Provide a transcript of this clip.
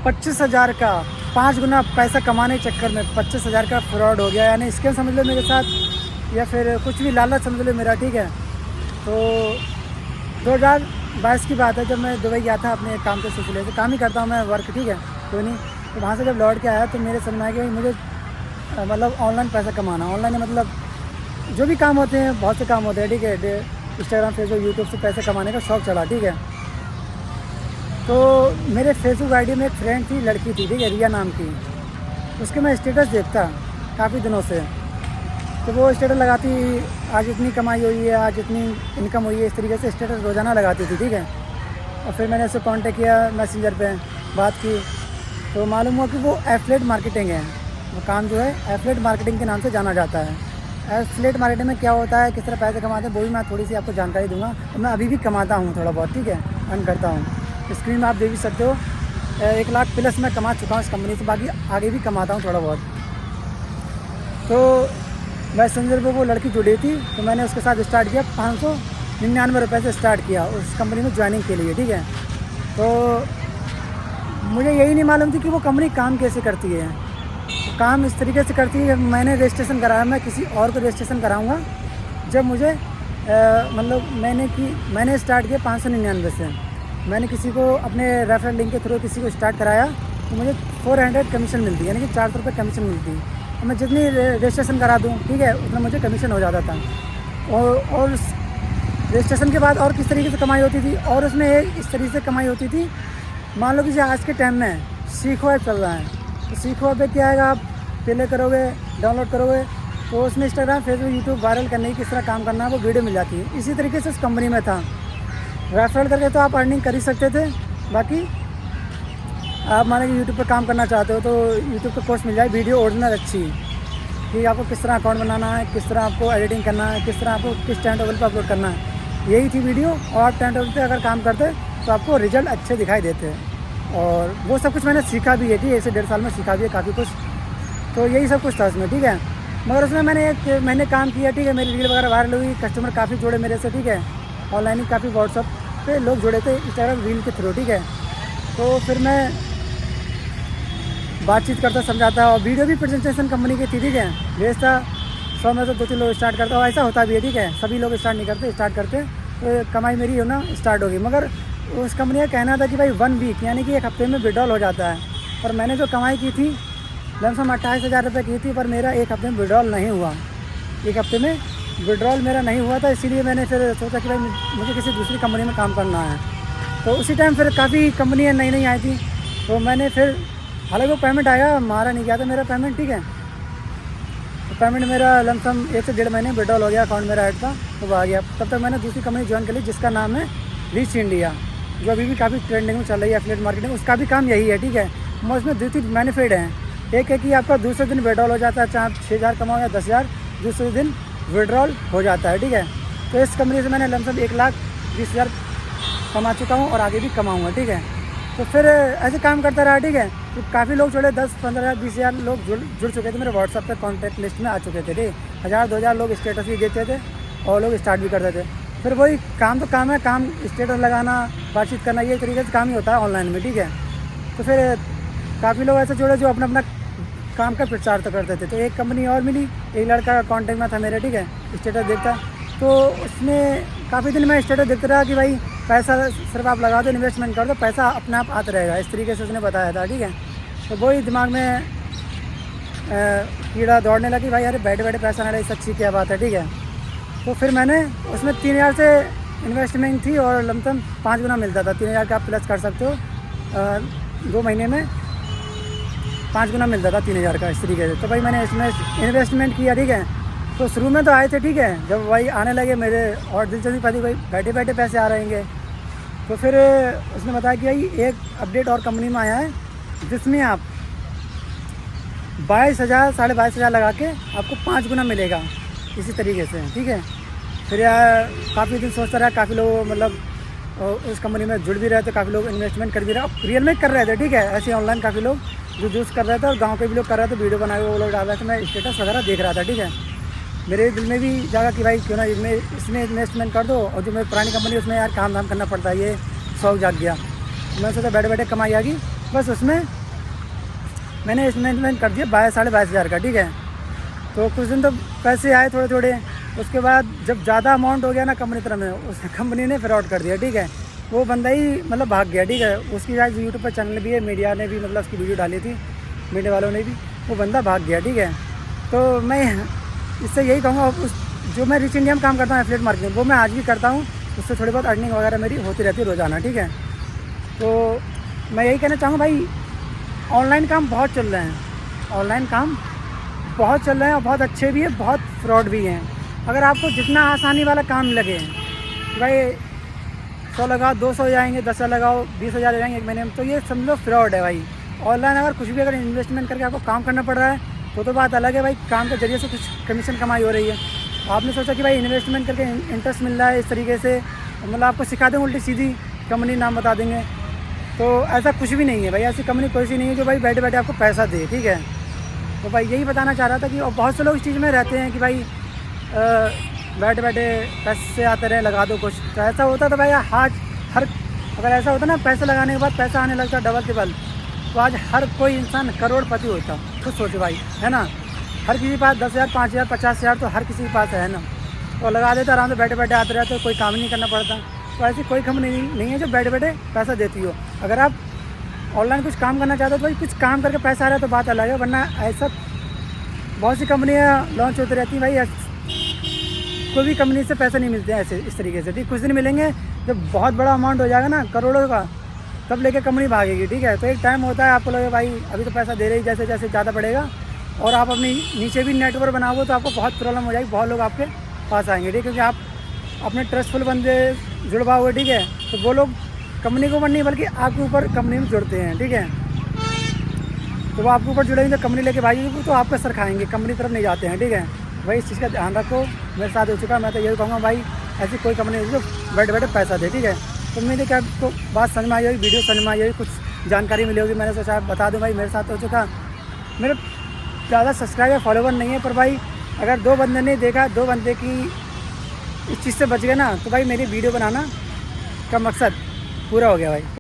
25,000 का 5 गुना पैसा कमाने के चक्कर में 25,000 का फ्रॉड हो गया, यानी स्कैम समझ लो मेरे साथ, या फिर कुछ भी लालच समझ लो मेरा, ठीक है। तो 2022 की बात है, जब मैं दुबई गया था अपने काम के सिलसिले से, काम ही करता हूँ मैं वर्क, ठीक है, कोई नहीं। तो वहाँ से जब लौट के आया तो मेरे समझ में आया कि मुझे मतलब ऑनलाइन पैसा कमाना, ऑनलाइन मतलब जो भी काम होते हैं, बहुत से काम होते हैं, ठीक है, इंस्टाग्राम, फेसबुक, यूट्यूब से पैसे कमाने का शौक़ चला, ठीक है। तो मेरे फेसबुक आईडी में एक फ्रेंड थी, लड़की थी, ठीक है, रिया नाम की। उसके मैं स्टेटस देखता काफ़ी दिनों से, तो वो स्टेटस लगाती, आज इतनी कमाई हुई है, आज इतनी इनकम हुई है, इस तरीके से स्टेटस रोज़ाना लगाती थी, ठीक है। और फिर मैंने उससे कांटेक्ट किया मैसेंजर पे, बात की, तो मालूम हुआ कि वो एफिलिएट मार्केटिंग है, वो काम जो है एफिलिएट मार्केटिंग के नाम से जाना जाता है। एफिलिएट मार्केटिंग में क्या होता है, किस तरह पैसे कमाते हैं, वो भी मैं थोड़ी सी आपको जानकारी दूंगा। और मैं अभी भी कमाता हूँ थोड़ा बहुत, ठीक है, अर्न करता हूँ। स्क्रीन में आप देख भी सकते हो, 1 लाख प्लस मैं कमा चुका हूँ इस कंपनी से, बाकी आगे भी कमाता हूँ थोड़ा बहुत। तो मैसेंजर पे वो लड़की जुड़ी थी, तो मैंने उसके साथ स्टार्ट किया, 599 रुपये से स्टार्ट किया उस कंपनी में ज्वाइनिंग के लिए, ठीक है। तो मुझे यही नहीं मालूम थी कि वो कंपनी काम कैसे करती है। तो काम इस तरीके से करती है, मैंने रजिस्ट्रेशन कराया, मैं किसी और को रजिस्ट्रेशन कराऊँगा जब मुझे मतलब मैंने स्टार्ट किया 599 से। मैंने किसी को अपने रेफरल लिंक के थ्रू किसी को स्टार्ट कराया, तो मुझे 400 कमीशन मिलती है, यानी कि 400 रुपये कमीशन मिलती है। और मैं जितनी रजिस्ट्रेशन करा दूँ, ठीक है, उतना मुझे कमीशन हो जाता था। और रजिस्ट्रेशन के बाद और किस तरीके से कमाई होती थी, और उसमें इस तरीके से कमाई होती थी, मान लो कि आज के टाइम में सीखो ऐप चल रहा है, तो सीखो ऐप पे क्या आएगा, आप प्ले करोगे, डाउनलोड करोगे, तो उसमें इंस्टाग्राम, फेसबुक, यूट्यूब वायरल करने की किस तरह काम करना है वो वीडियो मिल जाती है। इसी तरीके से उस कंपनी में था, रेफरल करके तो आप अर्निंग कर ही सकते थे। बाकी आप माने कि यूट्यूब पर काम करना चाहते हो तो यूट्यूब पर कोर्स मिल जाए, वीडियो ओरिजिनल अच्छी, कि आपको किस तरह अकाउंट बनाना है, किस तरह आपको एडिटिंग करना है, किस तरह आपको किस टाइम टेबल पर अपलोड करना है, यही थी वीडियो। और आप टाइम टेबल पर अगर काम करते तो आपको रिजल्ट अच्छे दिखाई देते हैं। और वो सब कुछ मैंने सीखा भी है, ठीक है, इसे 1.5 साल में सीखा भी है काफ़ी कुछ। तो यही सब कुछ था उसमें, ठीक है। मगर उसमें मैंने 1 महीने काम किया, ठीक है, मेरी रील वगैरह वायरल हुई, कस्टमर काफ़ी जुड़े मेरे से, ठीक है, ऑनलाइन ही काफ़ी व्हाट्सअप पे लोग जुड़े थे इंस्टाग्राम रील के थ्रू, ठीक है। तो फिर मैं बातचीत करता, समझाता, और वीडियो भी प्रेजेंटेशन कंपनी की थी, ठीक है, भेजता। 100 में से 2-3 लोग स्टार्ट करता, और ऐसा होता भी है, ठीक है, सभी लोग स्टार्ट नहीं करते, स्टार्ट करते तो कमाई मेरी होना स्टार्ट होगी। मगर उस कंपनी का कहना था कि भाई 1 वीक यानी कि 1 हफ्ते में विड्रॉल हो जाता है। पर मैंने जो कमाई की थी लमसम 28,000 रुपये की थी, पर मेरा 1 हफ्ते में विड्रॉल नहीं हुआ, 1 हफ्ते में विड्रॉल मेरा नहीं हुआ था। इसीलिए मैंने फिर सोचा कि भाई मुझे किसी दूसरी कंपनी में काम करना है। तो उसी टाइम फिर काफ़ी कंपनियाँ नई नई आई थी, तो मैंने फिर, हालांकि वो पेमेंट आया, मारा नहीं गया था मेरा पेमेंट, ठीक है। तो पेमेंट मेरा लमसम 1 से 1.5 महीने विड्रॉल हो गया, अकाउंट मेरा ऐड था तो वो आ गया। तब तक मैंने दूसरी कंपनी ज्वाइन कर ली जिसका नाम है रीच इंडिया, जो अभी भी काफ़ी ट्रेंडिंग में चल रही है, एफिलिएट मार्केटिंग। उसका भी काम यही है, ठीक है। मैं उसमें 2-3 बेनिफिट हैं। एक है कि आपका दूसरे दिन विड्रॉल हो जाता है, चाहे आप 6,000 कमाओ या 10,000, दूसरे दिन विड्रॉल हो जाता है, ठीक है। तो इस कंपनी से मैंने लमसम 1,20,000 कमा चुका हूँ और आगे भी कमाऊँगा, ठीक है। तो फिर ऐसे काम करता रहा, ठीक है। तो काफ़ी लोग जुड़े, 10-15,000 20,000 लोग जुड़ चुके थे मेरे व्हाट्सएप पे, कॉन्टैक्ट लिस्ट में आ चुके थे, ठीक। 1,000-2,000 लोग स्टेटस भी देते थे और लोग स्टार्ट भी करते थे। फिर वही काम तो काम है, काम स्टेटस लगाना, बातचीत करना, ये तरीके से काम ही होता है ऑनलाइन में, ठीक है। तो फिर काफ़ी लोग ऐसे जुड़े जो अपना अपना काम का प्रचार तो करते थे। तो एक कंपनी और मिली, एक लड़का कॉन्टैक्ट में था मेरे, ठीक है, स्टेटस देखता। तो उसने काफ़ी दिन में स्टेटस देखते रहा कि भाई पैसा सिर्फ आप लगा दो, इन्वेस्टमेंट कर दो, पैसा अपने आप आता रहेगा, इस तरीके से उसने बताया था, ठीक है। तो वही दिमाग में कीड़ा दौड़ने लगी, भाई अरे बैठे बैठे पैसा नहीं, सच्ची क्या बात है, ठीक है। तो फिर मैंने उसमें 3,000 से इन्वेस्टमेंट थी और लमसम 5 गुना मिलता था। 3,000 का आप प्लस कर सकते हो, 2 महीने में 5 गुना मिलता था 3,000 का, इस तरीके से। तो भाई मैंने इसमें इन्वेस्टमेंट किया, ठीक है। तो शुरू में तो आए थे, ठीक है, जब भाई आने लगे मेरे और दिलचस्पी पाती, भाई बैठे बैठे पैसे आ रहेंगे। तो फिर उसने बताया कि भाई एक अपडेट और कंपनी में आया है जिसमें आप 22,000 22,500 लगा के आपको 5 गुना मिलेगा, इसी तरीके से, ठीक है। फिर यार काफ़ी दिन सोचता रहा, काफ़ी लोग मतलब उस कंपनी में जुड़ भी रहे थे, काफ़ी लोग इन्वेस्टमेंट कर भी रहे, रियल में कर रहे थे, ठीक है। ऐसे ऑनलाइन काफ़ी लोग जो यूज़ कर रहे थे और गांव के भी लोग कर रहे थे, वीडियो बनाए वो लोग डाल रहे थे, मैं स्टेटस वगैरह देख रहा था, ठीक है। मेरे दिल में भी जागा कि भाई क्यों ना इसमें इन्वेस्टमेंट कर दो, और जो मेरी पुरानी कंपनी उसमें यार काम धाम करना पड़ता है, ये शौक जाग गया। मैं सोचा बैठे बैठे कमाई आ गई, बस उसमें मैंने इन्वेस्टमेंट कर दिया 22,500 का, ठीक है। तो कुछ दिन तो पैसे आए थोड़े थोड़े, उसके बाद जब ज़्यादा अमाउंट हो गया ना कंपनी तरफ में, उस कंपनी ने फ्रॉड कर दिया, ठीक है। वो बंदा ही मतलब भाग गया, ठीक है। उसकी शायद यूट्यूब पर चैनल भी है, मीडिया ने भी मतलब उसकी वीडियो डाली थी, मीडिया वालों ने भी, वो बंदा भाग गया, ठीक है। तो मैं इससे यही कहूँगा, उस जो मैं रिच इंडिया में काम करता हूँ एफिलिएट मार्केटिंग, वो मैं आज भी करता हूँ, उससे थोड़ी बहुत अर्निंग वगैरह मेरी होती रहती है रोज़ाना, ठीक है। तो मैं यही कहना चाहूँगा भाई, ऑनलाइन काम बहुत चल रहे हैं, ऑनलाइन काम बहुत चल रहे हैं और बहुत अच्छे भी हैं, बहुत फ्रॉड भी हैं। अगर आपको जितना आसानी वाला काम लगे, भाई 100 लगाओ 200 हो जाएंगे, 10,000 लगाओ 20,000 हो जाएंगे एक महीने में, तो ये समझो फ्रॉड है भाई। ऑनलाइन अगर कुछ भी अगर इन्वेस्टमेंट करके आपको काम करना पड़ रहा है तो बात अलग है भाई, काम के जरिए से कुछ कमीशन कमाई हो रही है। आपने सोचा कि भाई इन्वेस्टमेंट करके इंटरेस्ट मिल रहा है इस तरीके से, मतलब आपको सिखा देंगे उल्टी सीधी कंपनी नाम बता देंगे, तो ऐसा कुछ भी नहीं है भाई। ऐसी कंपनी कोई सी नहीं है जो भाई बैठे बैठे आपको पैसा दे, ठीक है। तो भाई यही बताना चाह रहा था कि और बहुत से लोग इस चीज़ में रहते हैं कि भाई बैठे बैठे पैसे आते रहे, लगा दो कुछ। तो ऐसा होता तो भाई अगर ऐसा होता ना, पैसे लगाने के बाद पैसा आने लगता डबल ट्रिपल, तो आज हर कोई इंसान करोड़पति होता। खुद सोचो भाई, है ना। हर किसी के पास 10,000 5,000 50,000 तो हर किसी के पास है ना, तो लगा देता आराम से, बैठे बैठे आते रहते, कोई काम नहीं करना पड़ता। तो ऐसी कोई कंपनी नहीं है जो बैठे बैठे पैसा देती हो। अगर आप ऑनलाइन कुछ काम करना चाहते हो तो भाई कुछ काम करके पैसा आ रहा है तो बात अलग है, वरना ऐसा बहुत सी कंपनियाँ लॉन्च होती रहती हैं भाई, कोई भी कंपनी से पैसे नहीं मिलते हैं ऐसे इस तरीके से, ठीक। कुछ दिन मिलेंगे, जब बहुत बड़ा अमाउंट हो जाएगा ना करोड़ों का, तब लेके कंपनी भागेगी, ठीक है। तो एक टाइम होता है, आपको लगे भाई अभी तो पैसा दे रही, जैसे जैसे ज़्यादा बढ़ेगा और आप अपनी नीचे भी नेटवर्क बनाओगे तो आपको बहुत प्रॉब्लम हो जाएगी, बहुत लोग आपके पास आएंगे, ठीक है। क्योंकि आप अपने ट्रस्टफुल बंदे जुड़वाओगे, ठीक है, तो वो लोग कंपनी के ऊपर नहीं बल्कि आपके ऊपर कंपनी में जुड़ते हैं, ठीक है। तो वो आपके ऊपर जुड़ेंगे, तो कंपनी लेके भागेंगे तो आपका सर खाएंगे, कंपनी तरफ नहीं जाते हैं, ठीक है। भाई इस चीज़ का ध्यान रखो, मेरे साथ हो चुका। मैं तो यही कहूँगा भाई, ऐसी कोई कंपनी नहीं जो बैठे बैठे पैसा दे, ठीक है। तो मेरे क्या आपको बात समझ में आई होगी, वीडियो समझ में आई होगी, कुछ जानकारी मिली होगी, मैंने सोचा बता दूं भाई, मेरे साथ हो चुका। मेरे ज़्यादा सब्सक्राइबर फॉलोवर नहीं है, पर भाई अगर 2 बंदे ने देखा, 2 बंदे की इस चीज़ से बच गए ना, तो भाई मेरी वीडियो बनाना का मकसद पूरा हो गया भाई।